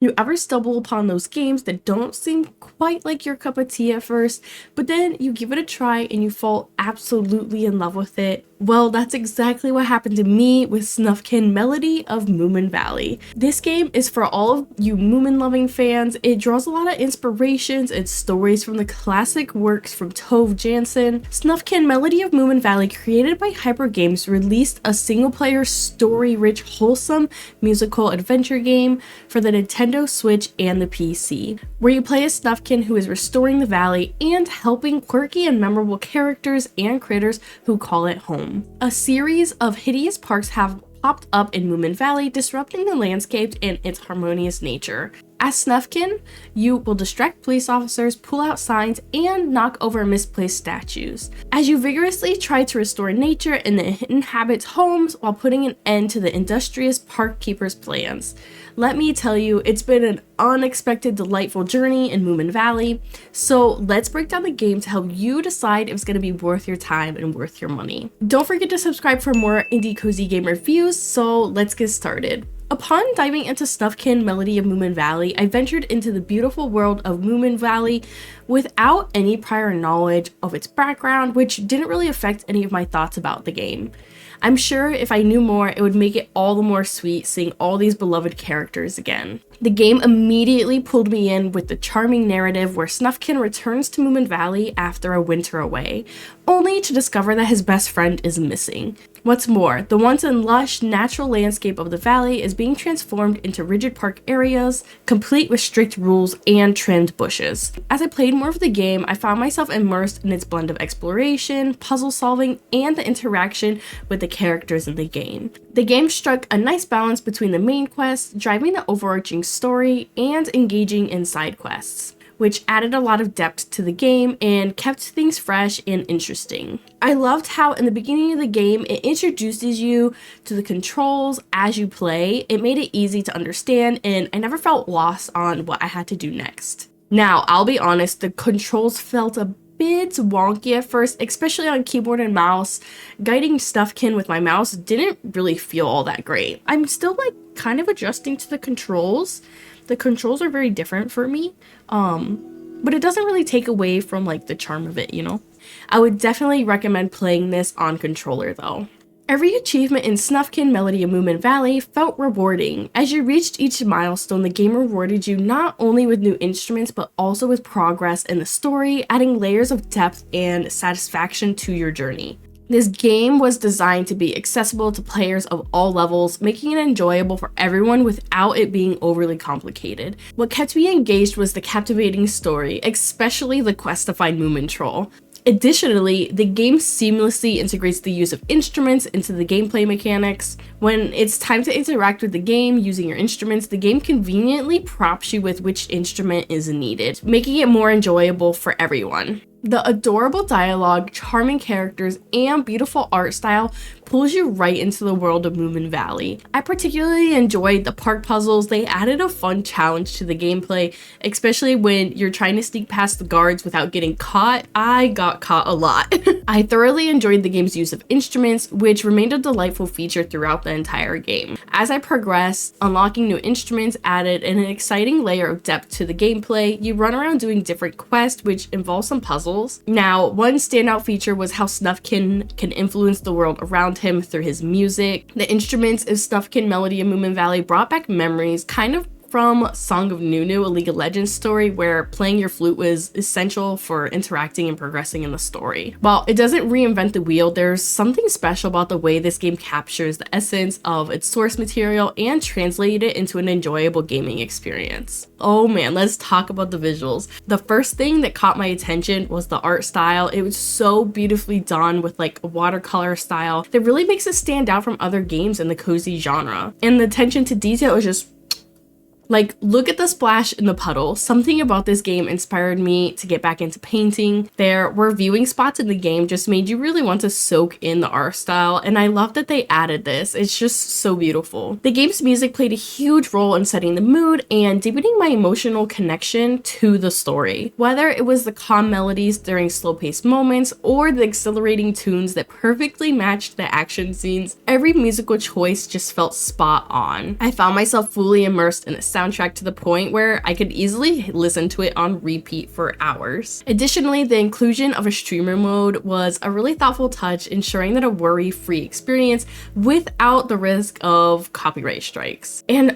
You ever stumble upon those games that don't seem quite like your cup of tea at first, but then you give it a try and you fall absolutely in love with it? Well, that's exactly what happened to me with Snufkin Melody of Moominvalley. This game is for all of you Moomin loving fans. It draws a lot of inspirations and stories from the classic works from Tove Jansson. Snufkin Melody of Moominvalley, created by Hyper Games, released a single-player, story-rich, wholesome musical adventure game for the Nintendo Switch and the PC, where you play a Snufkin who is restoring the valley and helping quirky and memorable characters and critters who call it home. A series of hideous parks have popped up in Moominvalley, disrupting the landscape and its harmonious nature. As Snufkin, you will distract police officers, pull out signs, and knock over misplaced statues, as you vigorously try to restore nature in the inhabitants' homes while putting an end to the industrious park keepers' plans. Let me tell you, it's been an unexpected, delightful journey in Moominvalley, so let's break down the game to help you decide if it's going to be worth your time and worth your money. Don't forget to subscribe for more indie cozy game reviews, so let's get started. Upon diving into Snufkin Melody of Moominvalley, I ventured into the beautiful world of Moominvalley without any prior knowledge of its background, which didn't really affect any of my thoughts about the game. I'm sure if I knew more, it would make it all the more sweet seeing all these beloved characters again. The game immediately pulled me in with the charming narrative where Snufkin returns to Moominvalley after a winter away, only to discover that his best friend is missing. What's more, the once lush, natural landscape of the valley is being transformed into rigid park areas, complete with strict rules and trimmed bushes. As I played more of the game, I found myself immersed in its blend of exploration, puzzle solving, and the interaction with the characters in the game. The game struck a nice balance between the main quest, driving the overarching story, and engaging in side quests, which added a lot of depth to the game and kept things fresh and interesting. I loved how in the beginning of the game, it introduces you to the controls as you play. It made it easy to understand, and I never felt lost on what I had to do next. Now, I'll be honest, the controls felt a bit wonky at first, especially on keyboard and mouse. Guiding Snufkin with my mouse didn't really feel all that great. I'm still kind of adjusting to the controls. The controls are very different for me, but it doesn't really take away from the charm of it, you know? I would definitely recommend playing this on controller though. Every achievement in Snufkin Melody of Moominvalley felt rewarding. As you reached each milestone, the game rewarded you not only with new instruments, but also with progress in the story, adding layers of depth and satisfaction to your journey. This game was designed to be accessible to players of all levels, making it enjoyable for everyone without it being overly complicated. What kept me engaged was the captivating story, especially the quest to find Moomintroll. Additionally, the game seamlessly integrates the use of instruments into the gameplay mechanics. When it's time to interact with the game using your instruments, the game conveniently prompts you with which instrument is needed, making it more enjoyable for everyone. The adorable dialogue, charming characters, and beautiful art style pulls you right into the world of Moominvalley. I particularly enjoyed the park puzzles. They added a fun challenge to the gameplay, especially when you're trying to sneak past the guards without getting caught. I got caught a lot. I thoroughly enjoyed the game's use of instruments, which remained a delightful feature throughout the entire game. As I progressed, unlocking new instruments added an exciting layer of depth to the gameplay. You run around doing different quests, which involve some puzzles. Now, one standout feature was how Snufkin can influence the world around him through his music. The instruments of Snufkin Melody of Moominvalley brought back memories, kind of from Song of Nunu, a League of Legends story, where playing your flute was essential for interacting and progressing in the story. While it doesn't reinvent the wheel, there's something special about the way this game captures the essence of its source material and translate it into an enjoyable gaming experience. Oh man, let's talk about the visuals. The first thing that caught my attention was the art style. It was so beautifully done with a watercolor style that really makes it stand out from other games in the cozy genre. And the attention to detail is just look at the splash in the puddle. Something about this game inspired me to get back into painting. There were viewing spots in the game just made you really want to soak in the art style, and I love that they added this. It's just so beautiful. The game's music played a huge role in setting the mood and deepening my emotional connection to the story. Whether it was the calm melodies during slow-paced moments or the exhilarating tunes that perfectly matched the action scenes, every musical choice just felt spot on. I found myself fully immersed in the soundtrack to the point where I could easily listen to it on repeat for hours. Additionally, the inclusion of a streamer mode was a really thoughtful touch, ensuring that a worry-free experience without the risk of copyright strikes. And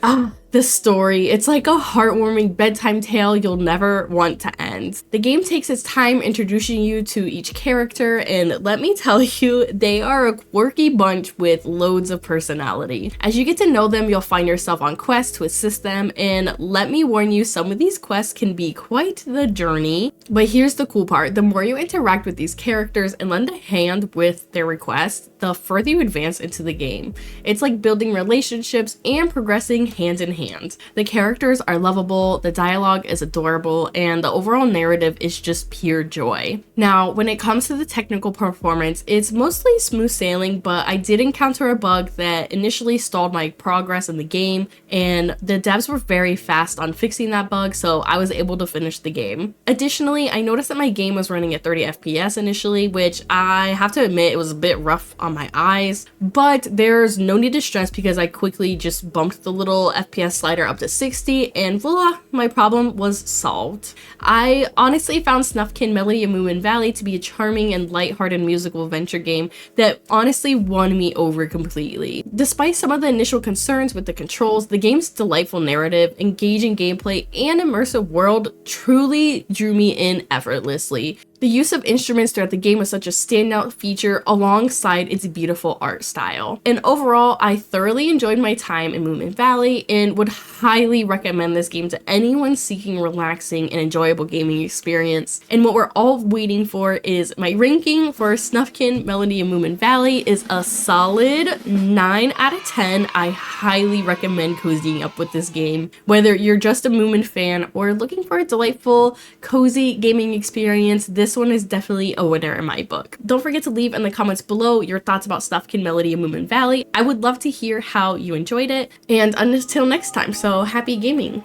the story, it's like a heartwarming bedtime tale you'll never want to end. The game takes its time introducing you to each character, and let me tell you, they are a quirky bunch with loads of personality. As you get to know them, you'll find yourself on quests to assist them, and let me warn you, some of these quests can be quite the journey. But here's the cool part, the more you interact with these characters and lend a hand with their requests, the further you advance into the game. It's like building relationships and progressing hand in hand. The characters are lovable, the dialogue is adorable, and the overall narrative is just pure joy. Now, when it comes to the technical performance, it's mostly smooth sailing, but I did encounter a bug that initially stalled my progress in the game, and the devs were very fast on fixing that bug, so I was able to finish the game. Additionally, I noticed that my game was running at 30 FPS initially, which I have to admit it was a bit rough on my eyes, but there's no need to stress because I quickly just bumped the little FPS slider up to 60 and voila, my problem was solved. I honestly found Snufkin Melody in Moominvalley to be a charming and lighthearted musical adventure game that honestly won me over completely. Despite some of the initial concerns with the controls, the game's delightful narrative, engaging gameplay, and immersive world truly drew me in effortlessly. The use of instruments throughout the game was such a standout feature alongside its beautiful art style. And overall, I thoroughly enjoyed my time in Moominvalley and would highly recommend this game to anyone seeking a relaxing and enjoyable gaming experience. And what we're all waiting for is my ranking for Snufkin Melody in Moominvalley is a solid 9 out of 10. I highly recommend cozying up with this game. Whether you're just a Moomin fan or looking for a delightful, cozy gaming experience, this one is definitely a winner in my book. Don't forget to leave in the comments below your thoughts about Snufkin Melody in Moominvalley. I would love to hear how you enjoyed it. And until next time, so happy gaming!